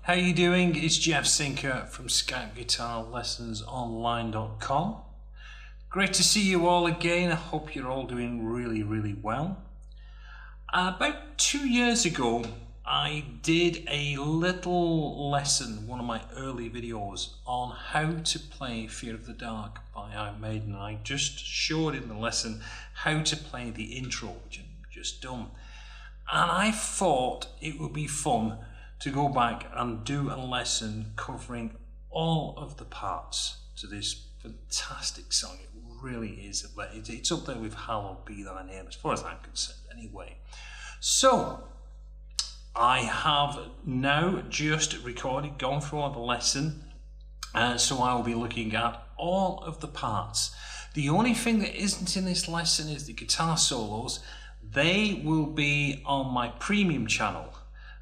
How you doing? It's Jeff Sinker from SkypeGuitarLessonsOnline.com. Great to see you all again. I hope you're all doing really well. About 2 years ago, I did a little lesson, one of my early videos, on how to play Fear of the Dark by Iron Maiden. I just showed in the lesson how to play the intro, which I've just done. And I thought it would be fun to go back and do a lesson covering all of the parts to this fantastic song. It really is. It's up there with Hallowed Be Thy Name, as far as I'm concerned anyway. So I have now just recorded, gone through all the lesson, so I will be looking at all of the parts. The only thing that isn't in this lesson is the guitar solos. They will be on my premium channel,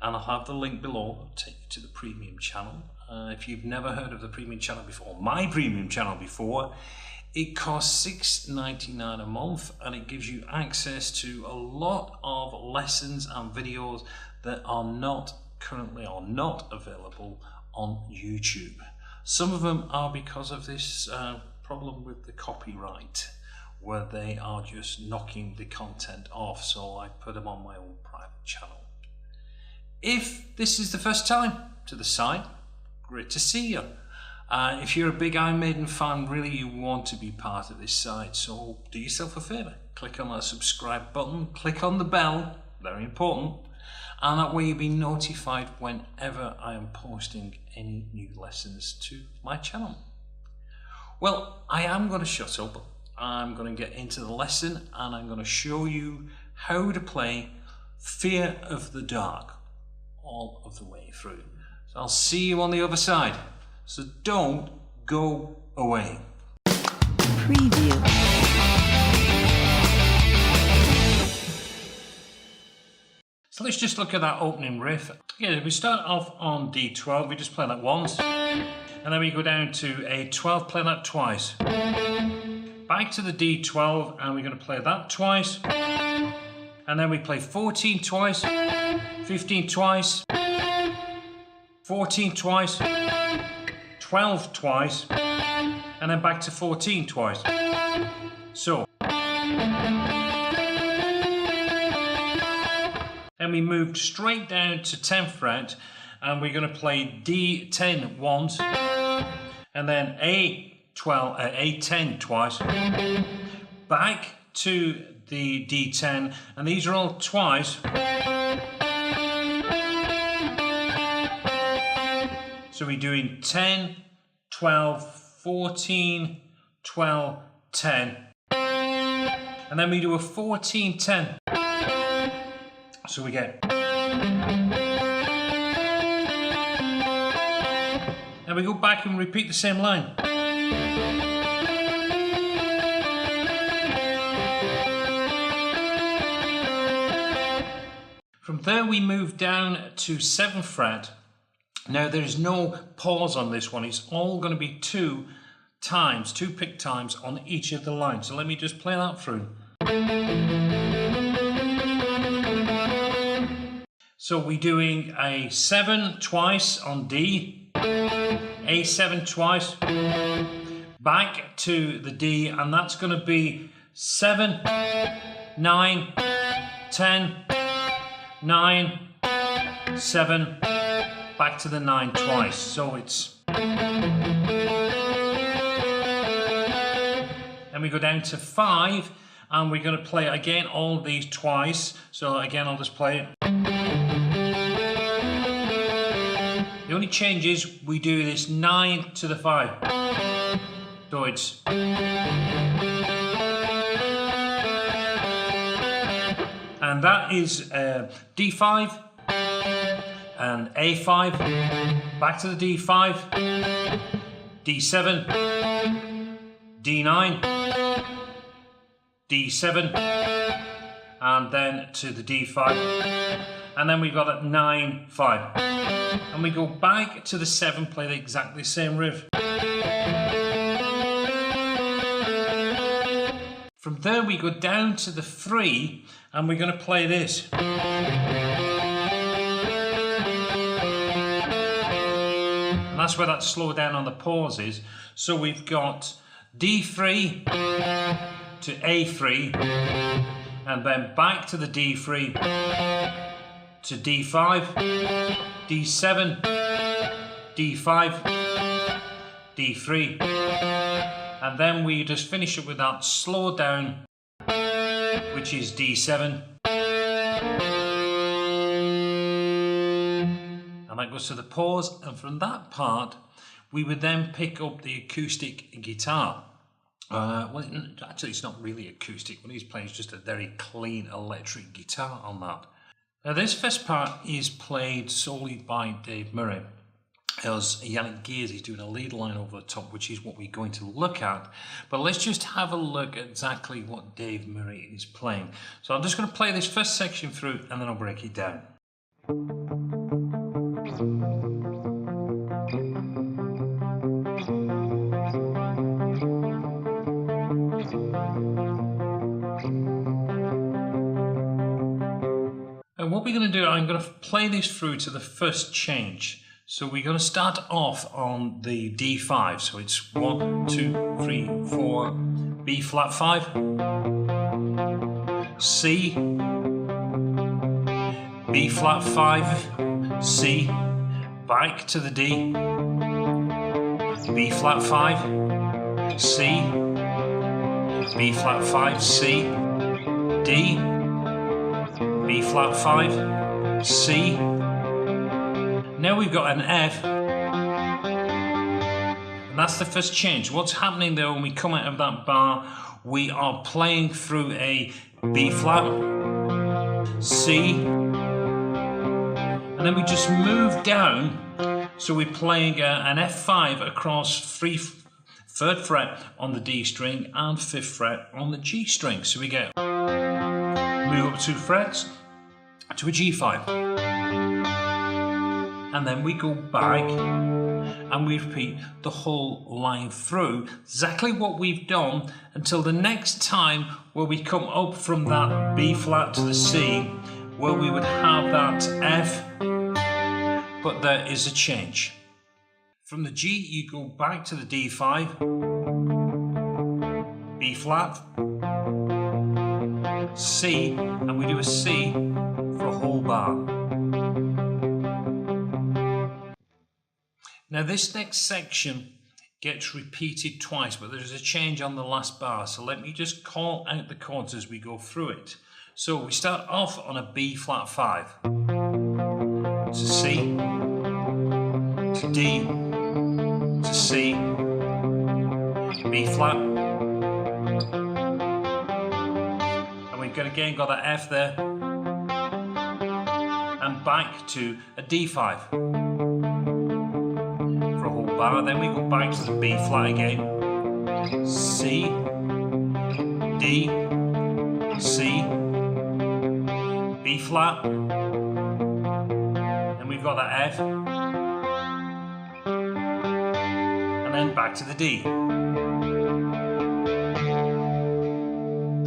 and I'll have the link below. I'll take you to the premium channel. If you've never heard of the premium channel before, my premium channel before, it costs $6.99 a month, and it gives you access to a lot of lessons and videos that are not currently or not available on YouTube. Some of them are because of this problem with the copyright, where they are just knocking the content off, so I put them on my own private channel. If this is the first time to the site, great to see you. If you're a big Iron Maiden fan, really you want to be part of this site, so do yourself a favour. Click on that subscribe button, click on the bell, very important, and that way you'll be notified whenever I am posting any new lessons to my channel. Well, I am going to shut up. I'm going to get into the lesson, and I'm going to show you how to play Fear of the Dark all of the way through. So I'll see you on the other side. So don't go away. Preview. So let's just look at that opening riff. Okay, we start off on D12. We just play that once, and then we go down to a 12, play that twice. Back to the D12, and we're going to play that twice, and then we play 14 twice, 15 twice, 14 twice, 12 twice, and then back to 14 twice. So then we moved straight down to 10th fret, and we're going to play D10 once, and then A10 twice, back to the D10, and these are all twice. So we're doing 10, 12, 14, 12, 10, and then we do a 14, 10. So we get, and we go back and repeat the same line. From there we move down to 7th fret. Now there's no pause on this one. It's all going to be two pick times on each of the lines. So let me just play that through. So we're doing a 7 twice on D, A7 twice, back to the D, and that's going to be 7, 9, 10, 9, 7, back to the 9 twice. So it's, and we go down to 5, and we're going to play again all these twice. So again, I'll just play it. The only change is we do this 9 to the 5. So it's, and that is D5 and A5, back to the D5, D7, D9, D7, and then to the D5, and then we've got a 9, 5, and we go back to the 7, play the exactly same riff. From there we go down to the 3, and we're going to play this. that's where that slow down on the pause is. So we've got D3 to A3, and then back to the D3 to D5, D7, D5, D3, and then we just finish it with that slow down, which is D7, and that goes to the pause. And from that part we would then pick up the acoustic guitar. Well, actually it's not really acoustic. What he's playing is just a very clean electric guitar on that. Now this first part is played solely by Dave Murray, as Yannick Gears is doing a lead line over the top, which is what we're going to look at. But let's just have a look at exactly what Dave Murray is playing. So I'm just going to play this first section through and then I'll break it down. And what we're going to do, I'm going to play this through to the first change. So we're going to start off on the D5. So it's 1, 2, 3, 4, B flat 5, C, B flat 5, C, back to the D, B flat 5, C, B flat 5, C, D, B flat 5, C. Now we've got an F, and that's the first change. What's happening there when we come out of that bar, we are playing through a B flat, C, and then we just move down. So we're playing an F5 across 3rd fret on the D string and 5th fret on the G string. So we get move up 2 frets to a G5, and then we go back and we repeat the whole line through, exactly what we've done until the next time where we come up from that B flat to the C, where we would have that F, but there is a change. From the G you go back to the D5, B flat, C, and we do a C for a whole bar. Now this next section gets repeated twice, but there's a change on the last bar, so let me just call out the chords as we go through it. So we start off on a B flat 5, to C, to D, to C, B flat, and we've again got that F there, and back to a D5 for a whole bar. Then we go back to the B flat again, C, D, C, B flat, and we've got that F, and then back to the D.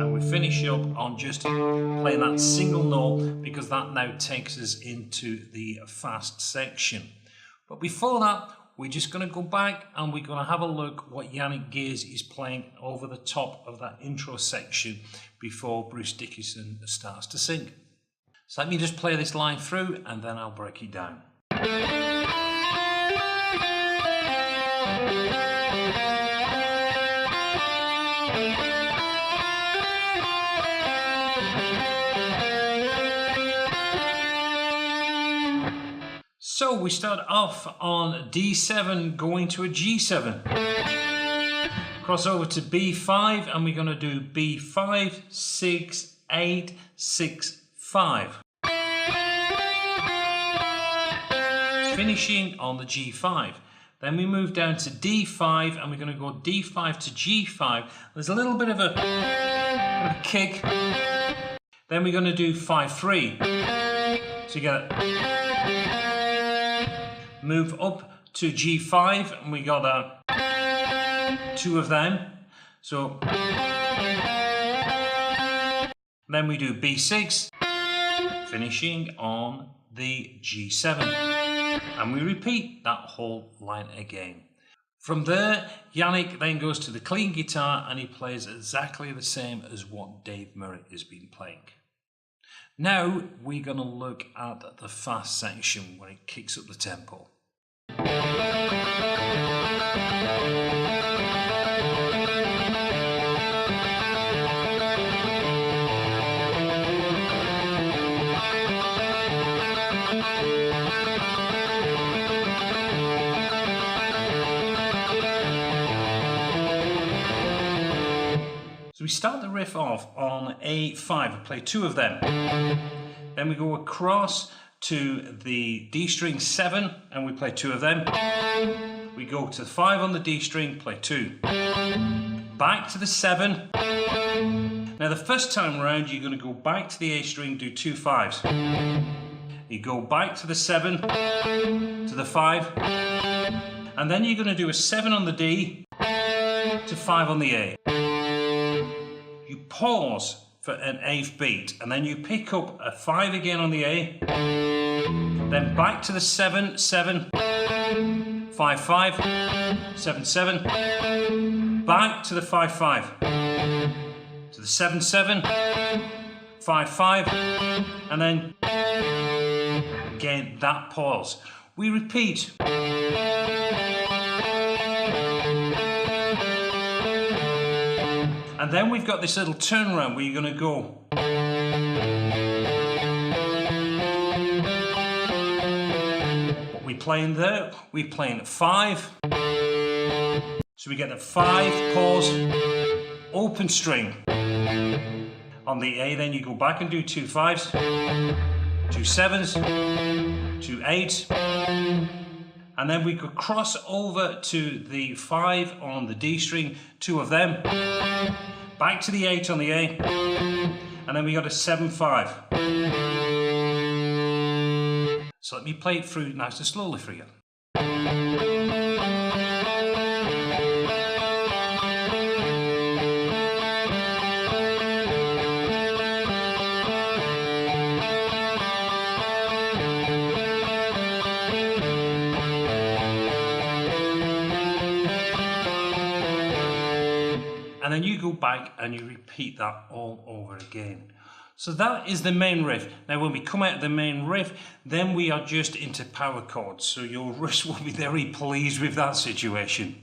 And we finish up on just playing that single note, because that now takes us into the fast section. But before that, we're just going to go back and we're going to have a look what Yannick Gears is playing over the top of that intro section before Bruce Dickinson starts to sing. So let me just play this line through and then I'll break it down. So we start off on D7 going to a G7. Cross over to B5 and we're going to do B5, 6, 8, 6, 5. Finishing on the G5. Then we move down to D5 and we're going to go D5 to G5. There's a little bit of a kick. Then we're going to do 5-3. So you get move up to G5 and we got two of them. So then we do B6, finishing on the G7. And we repeat that whole line again. From there, Yannick then goes to the clean guitar and he plays exactly the same as what Dave Murray has been playing. Now we're going to look at the fast section where it kicks up the tempo. So we start the riff off on A5, we play 2 of them. Then we go across to the D string 7 and we play 2 of them. We go to the 5 on the D string, play 2. Back to the 7. Now the first time round you're going to go back to the A string, do 2 5s. You go back to the 7, to the 5, and then you're going to do a 7 on the D to 5 on the A. You pause for an 8th beat and then you pick up a 5 again on the A, then back to the 7 7, 5 5, 7 7, back to the 5 5, to the 7 7, 5 5, and then again that pause. We repeat. And then we've got this little turnaround where you're going to go. What we playing there? We're playing 5. So we get the 5, pause, open string. On the A then you go back and do 2 5s, 2 7s, 2 8s. And then we could cross over to the 5 on the D string, 2 of them. Back to the 8 on the A. And then we got a 7 5. So let me play it through nice and slowly for you. And then you go back and you repeat that all over again. So that is the main riff. Now when we come out of the main riff, then we are just into power chords. So your wrist will be very pleased with that situation.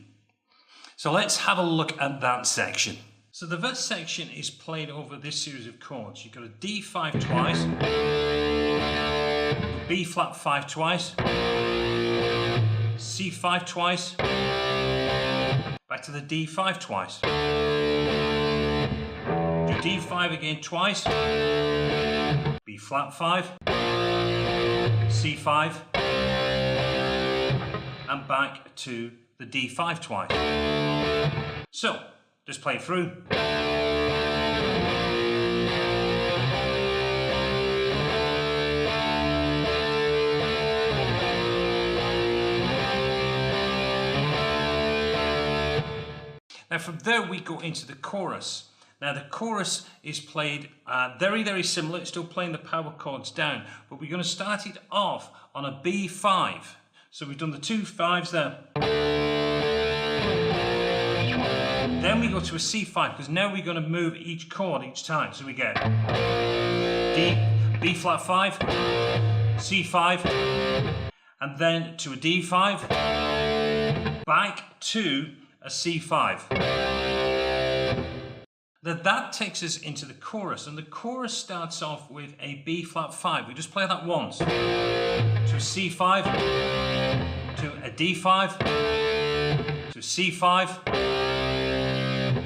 So let's have a look at that section. So the first section is played over this series of chords. You've got a D5 twice, B flat 5 twice, C5 twice, back to the D5 twice. Do D5 again twice. B flat 5. C5. And back to the D5 twice. So, just play it through. Now from there we go into the chorus. Now the chorus is played very, very similar. It's still playing the power chords down, but we're going to start it off on a B5. So we've done the 2 5s there. Then we go to a C5 because now we're going to move each chord each time. So we get D, B flat 5, C5, and then to a D5, back to a C5. Then that takes us into the chorus, and the chorus starts off with a B flat 5. We just play that once. To a C5, to a D5, to a C5,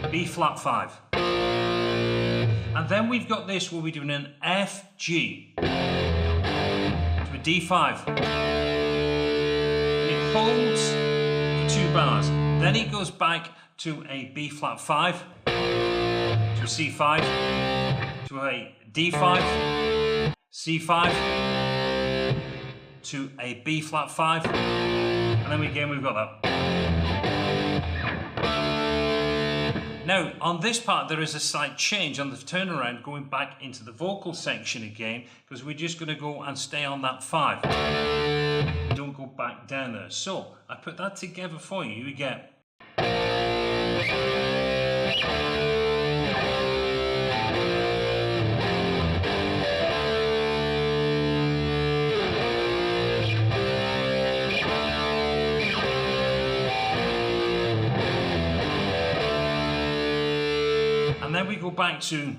B flat 5. And then we've got this where we're doing an F, G, to a D5. And it holds for 2 bars. Then it goes back to a B flat 5, to a C5, to a D5, C5, to a B flat 5, and then again we've got that. Now on this part there is a slight change on the turnaround, going back into the vocal section again, because we're just going to go and stay on that 5. Don't don't go back down there. So I put that together for you. You get. And then we go back to.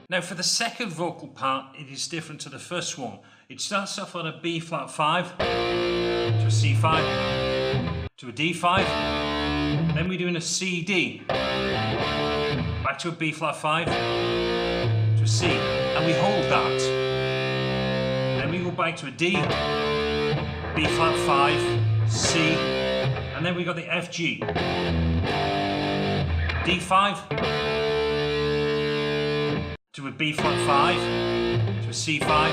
Now for the second vocal part, it is different to the first one. It starts off on a B flat 5, to a C5, to a D5, then we're doing a C D, back to a B flat 5, to a C, and we hold that. Then we go back to a D, B flat 5, C, and then we got the F G, D5, to a B flat 5, to a C5,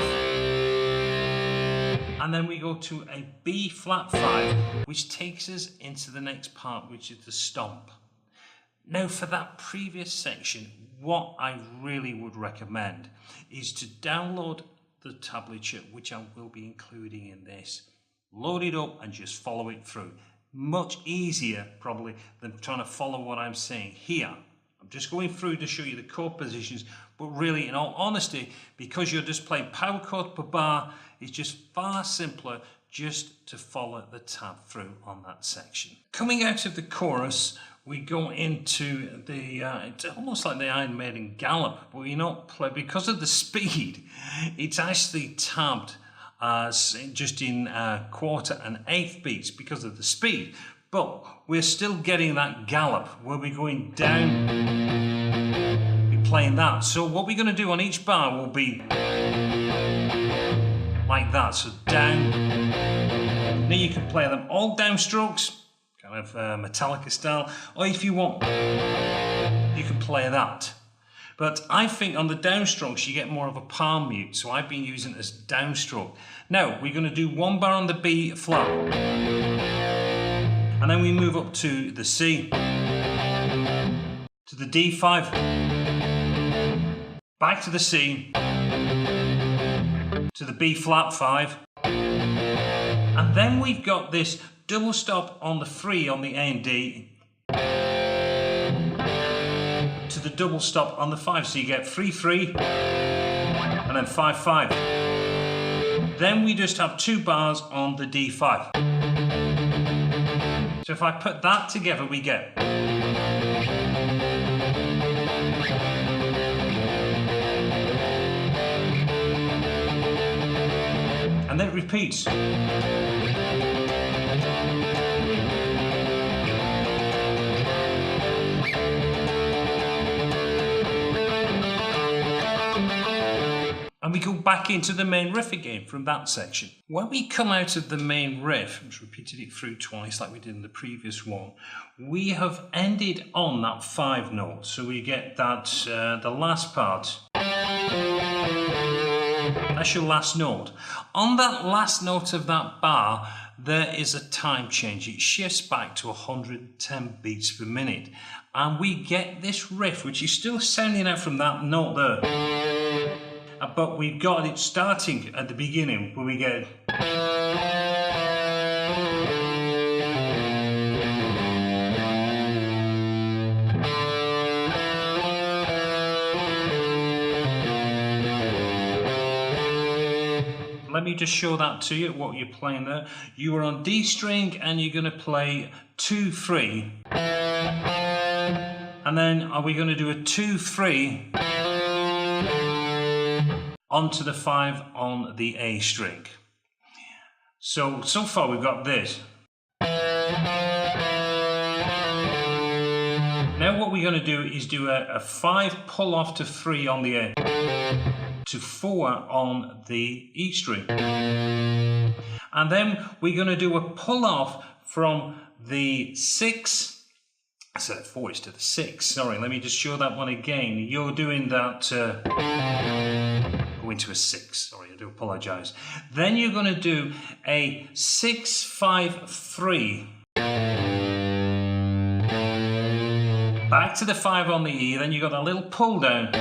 and then we go to a B flat 5, which takes us into the next part, which is the stomp. Now for that previous section, what I really would recommend is to download the tablature, which I will be including in this. Load it up and just follow it through. Much easier probably than trying to follow what I'm saying here. I'm just going through to show you the chord positions, but really, in all honesty, because you're just playing power chord per bar, it's just far simpler just to follow the tab through on that section. Coming out of the chorus, we go into the, it's almost like the Iron Maiden Gallop, but you're not play, because of the speed, it's actually tabbed as just in quarter and eighth beats because of the speed. But we're still getting that gallop where we're going down, we're playing that. So what we're going to do on each bar will be like that. So down. Now you can play them all downstrokes, kind of Metallica style, or if you want, you can play that. But I think on the downstrokes you get more of a palm mute, so I've been using it as downstroke. Now we're going to do one bar on the B flat. And then we move up to the C, to the D5, back to the C, to the B flat 5, and then we've got this double stop on the 3 on the A and D, to the double stop on the 5, so you get 3-3, and then 5-5. Then we just have 2 bars on the D5. So if I put that together, we get. And then it repeats. And we go back into the main riff again from that section. When we come out of the main riff, I've just repeated it through twice like we did in the previous one, we have ended on that 5 note. So we get that, the last part. That's your last note. On that last note of that bar, there is a time change. It shifts back to 110 beats per minute. And we get this riff, which is still sounding out from that note there. But we've got it starting at the beginning where we get. Let me just show that to you, what you're playing there. You are on D string and you're going to play 2-3. And then are we going to do a 2-3 onto the 5 on the A string. So far we've got this. Now what we're going to do is do a 5 pull off to 3 on the A, to 4 on the E string. And then we're going to do a pull off from the 6, I said 4 is to the 6, sorry, let me just show that one again. You're doing that, go into a 6, sorry, I do apologise. Then you're going to do a 6-5-3. Back to the 5 on the E, then you've got a little pull down.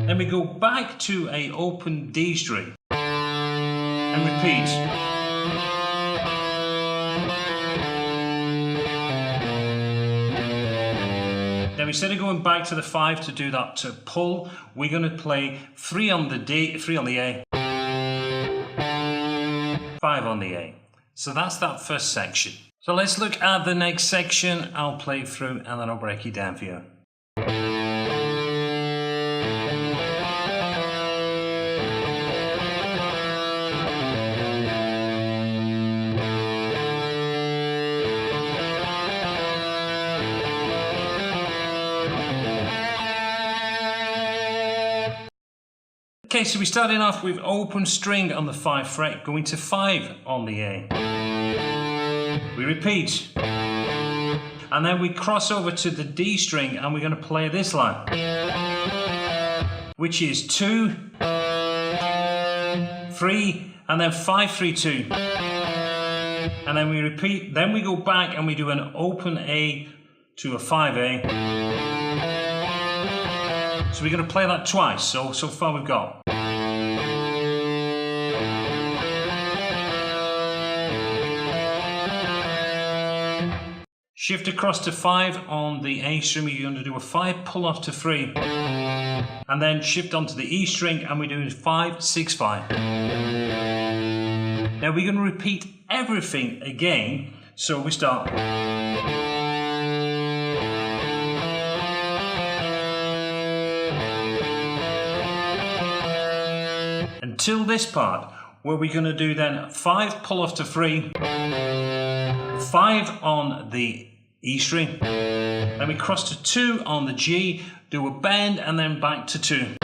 Then we go back to a open D string and repeat. Now instead of going back to the 5 to do that to pull, we're going to play 3 on the D, 3 on the A, 5 on the A. So that's that first section. So let's look at the next section. I'll play through and then I'll break it down for you. Okay, so we're starting off with open string on the 5th fret, going to 5 on the A. We repeat. And then we cross over to the D string and we're going to play this line, which is 2, 3, and then 5, 3, 2. And then we repeat, then we go back and we do an open A to a 5A. So we're going to play that twice. So far we've got. Shift across to 5 on the A string, we're going to do a 5 pull off to 3. And then shift onto the E string and we're doing 5, 6, 5. Now we're going to repeat everything again. So we start. Until this part, where we're going to do then 5 pull off to 3, 5 on the E string, then we cross to 2 on the G, do a bend and then back to 2.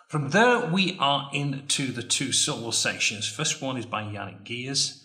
From there we are into the 2 solo sections. First one is by Yannick Gears.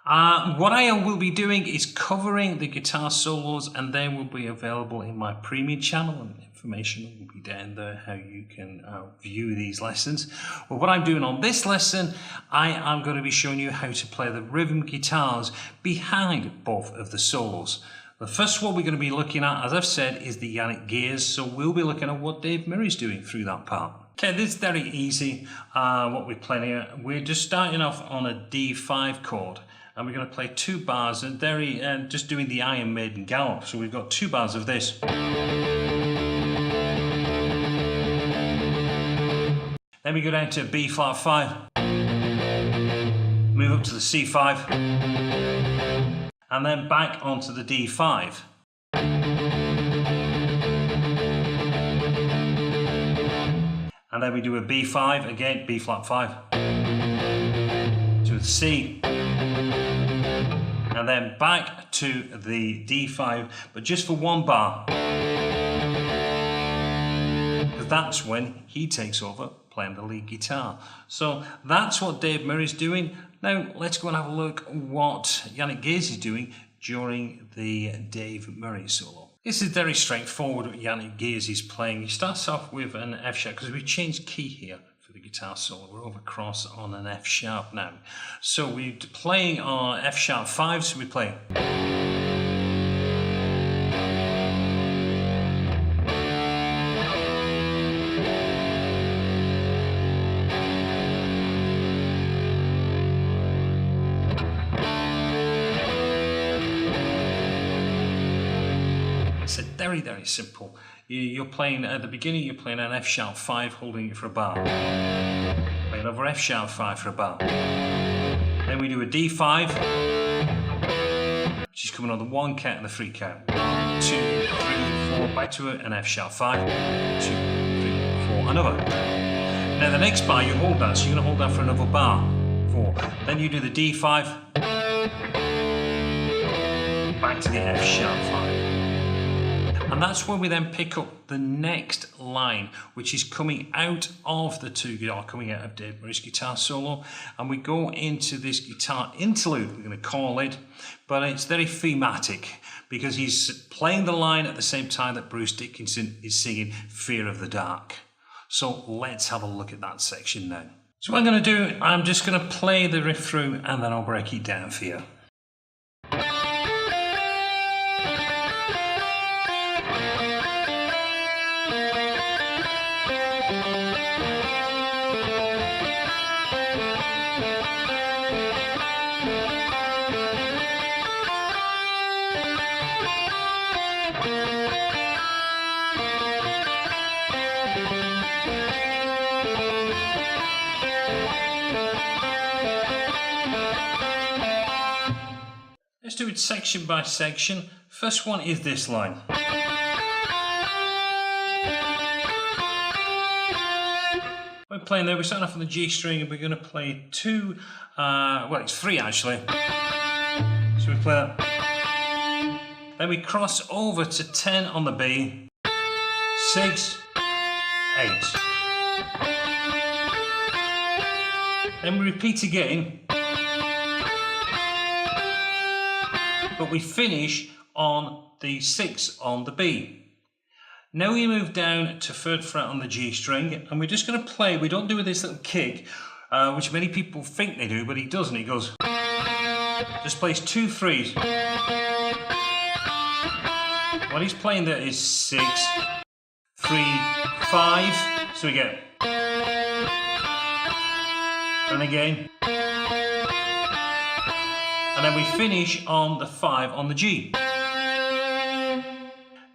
What I will be doing is covering the guitar solos, and they will be available in my premium channel, and information will be down there how you can view these lessons. Well, what I'm doing on this lesson, I am going to be showing you how to play the rhythm guitars behind both of the solos. The first one we're going to be looking at, as I've said, is the Yannick Gears, so we'll be looking at what Dave Murray's doing through that part. Okay, this is very easy, what we're playing here. We're just starting off on a D5 chord. And we're going to play 2 bars and just doing the Iron Maiden Gallop. So we've got 2 bars of this. Then we go down to B flat 5. Move up to the C5. And then back onto the D5. And then we do a B5 again, B flat 5. To the C. And then back to the D5, but just for 1 bar. Because that's when he takes over playing the lead guitar. So that's what Dave Murray's doing. Now let's go and have a look what Yannick Gears is doing during the Dave Murray solo. This is very straightforward what Yannick Gears is playing. He starts off with an F sharp, because we changed key here. The guitar solo, we're over cross on an F sharp now. So we're playing our F sharp 5, so we play. It's very, very simple. You're playing at the beginning, you're playing an F sharp 5, holding it for a bar. Play another F sharp 5 for a bar. Then we do a D5, which is coming on the 1 count and the 3 count. 1, 2, 3, 4, back to an F sharp 5, 2, 3, 4, another. Now the next bar you hold that, so you're going to hold that for another bar. 4. Then you do the D5, back to the F sharp 5. And that's when we then pick up the next line, which is coming out of the 2 guitar, coming out of Dave Murray's guitar solo. And we go into this guitar interlude, we're going to call it, but it's very thematic because he's playing the line at the same time that Bruce Dickinson is singing Fear of the Dark. So let's have a look at that section now. So what I'm going to do, I'm just going to play the riff through and then I'll break it down for you. Let's do it section by section. First one is this line. We're playing there, we're starting off on the G string and we're going to play two, well it's three actually. So we play that. Then we cross over to 10 on the B, 6, 8. Then we repeat again, but we finish on the 6 on the B. Now we move down to 3rd fret on the G string, and we're just going to play. We don't do this little kick, which many people think they do, but he doesn't. He goes, just plays 2 3s. What he's playing there is 6, 3, 5. So we get, and again, and then we finish on the 5 on the G.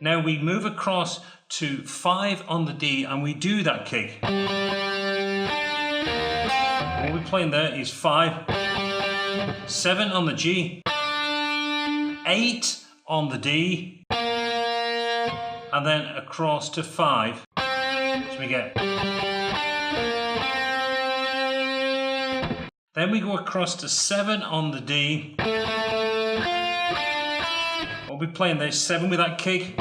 Now we move across to 5 on the D and we do that kick. What we're playing there is 5, 7 on the G, 8 on the D, and then across to 5. So we get. Then we go across to 7 on the D. What we're playing there is 7 with that kick.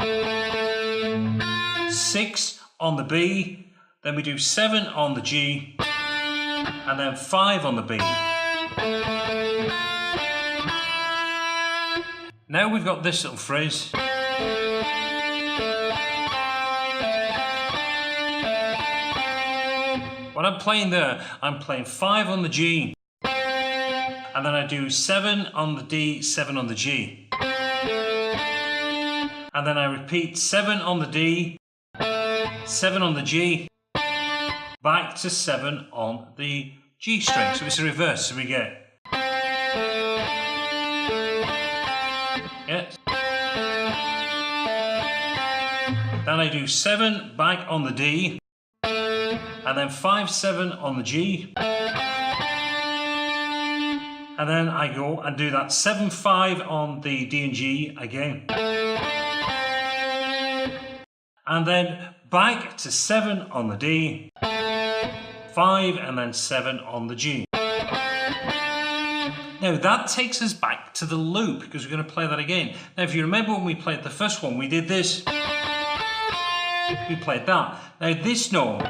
6 on the B. Then we do 7 on the G. And then 5 on the B. Now we've got this little phrase. What I'm playing there, I'm playing 5 on the G. And then I do 7 on the D, 7 on the G. And then I repeat 7 on the D, 7 on the G, back to 7 on the G string. So it's a reverse, so we get. Yes. Then I do 7 back on the D, and then 5, 7 on the G. And then I go and do that 7, 5 on the D and G again. And then back to 7 on the D, 5 and then 7 on the G. Now that takes us back to the loop because we're going to play that again. Now if you remember when we played the first one, we did this. We played that. Now this note,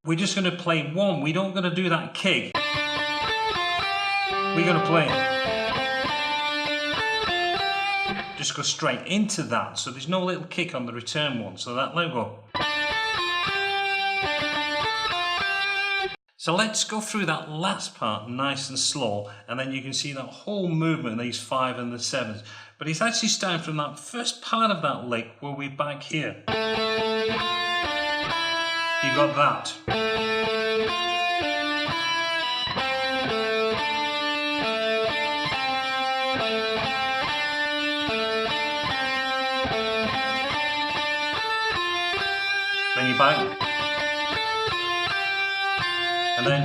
we're just going to play 1. We're not going to do that kick. We're going to play. Just go straight into that. So there's no little kick on the return one. So that let go. So let's go through that last part nice and slow, and then you can see that whole movement, these 5 and the 7s. But it's actually starting from that first part of that lick where we're back here. You've got that. Then you back. And then.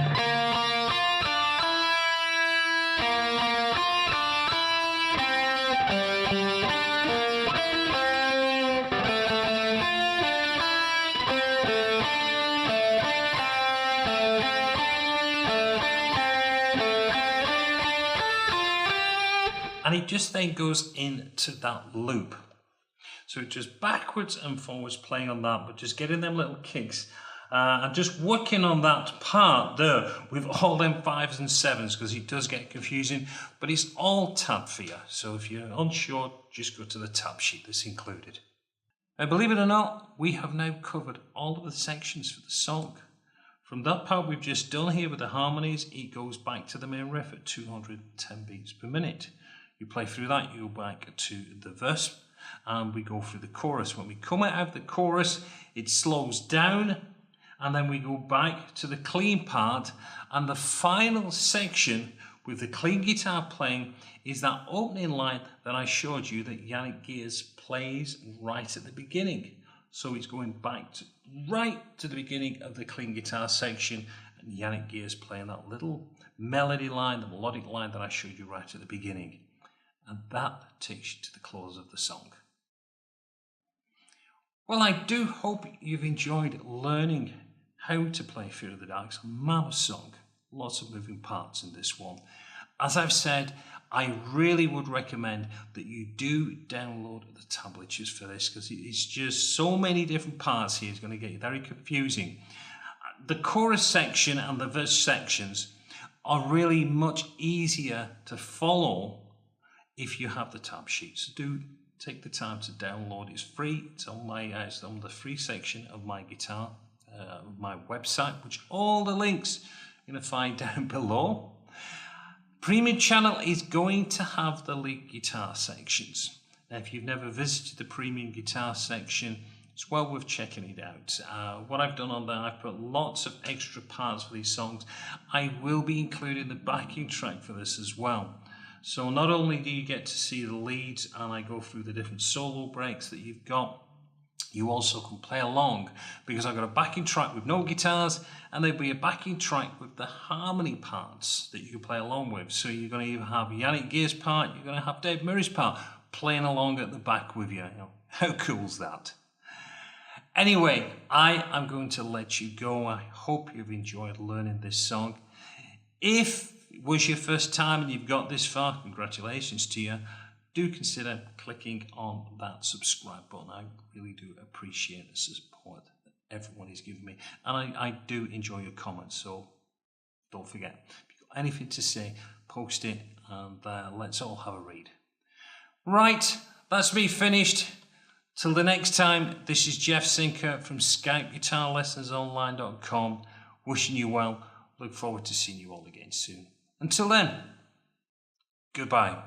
And it just then goes into that loop. So it's just backwards and forwards playing on that, but just getting them little kicks and just working on that part there with all them 5s and 7s because it does get confusing, but it's all tabbed for you. So if you're unsure, just go to the tab sheet that's included. Now, believe it or not, we have now covered all of the sections for the song. From that part we've just done here with the harmonies, it goes back to the main riff at 210 beats per minute. You play through that, you go back to the verse, and we go through the chorus. When we come out of the chorus, it slows down, and then we go back to the clean part, and the final section with the clean guitar playing is that opening line that I showed you that Yannick Gears plays right at the beginning. So it's going back right to the beginning of the clean guitar section, and Yannick Gears playing that little melody line, the melodic line that I showed you right at the beginning. And that takes you to the close of the song. Well, I do hope you've enjoyed learning how to play Fear of the Dark. It's a mammoth song. Lots of moving parts in this one. As I've said, I really would recommend that you do download the tablatures for this, because it's just so many different parts here. It's going to get very confusing. The chorus section and the verse sections are really much easier to follow if you have the tab sheet. So do take the time to download. It's free. It's on the free section of my guitar, my website, which all the links you're going to find down below. Premium channel is going to have the lead guitar sections. Now, if you've never visited the premium guitar section, it's well worth checking it out. What I've done on there, I've put lots of extra parts for these songs. I will be including the backing track for this as well. So not only do you get to see the leads and I go through the different solo breaks that you've got, you also can play along, because I've got a backing track with no guitars, and there'll be a backing track with the harmony parts that you can play along with. So you're going to either have Yannick Gear's part, you're going to have Dave Murray's part playing along at the back with you. How cool's that? Anyway, I am going to let you go. I hope you've enjoyed learning this song. If it was your first time and you've got this far, congratulations to you. Do consider clicking on that subscribe button. I really do appreciate the support that everyone is giving me. And I do enjoy your comments, so don't forget. If you've got anything to say, post it, and let's all have a read. Right, that's me finished. Till the next time, this is Jeff Sinker from SkypeGuitarLessonsOnline.com. Wishing you well. Look forward to seeing you all again soon. Until then, goodbye.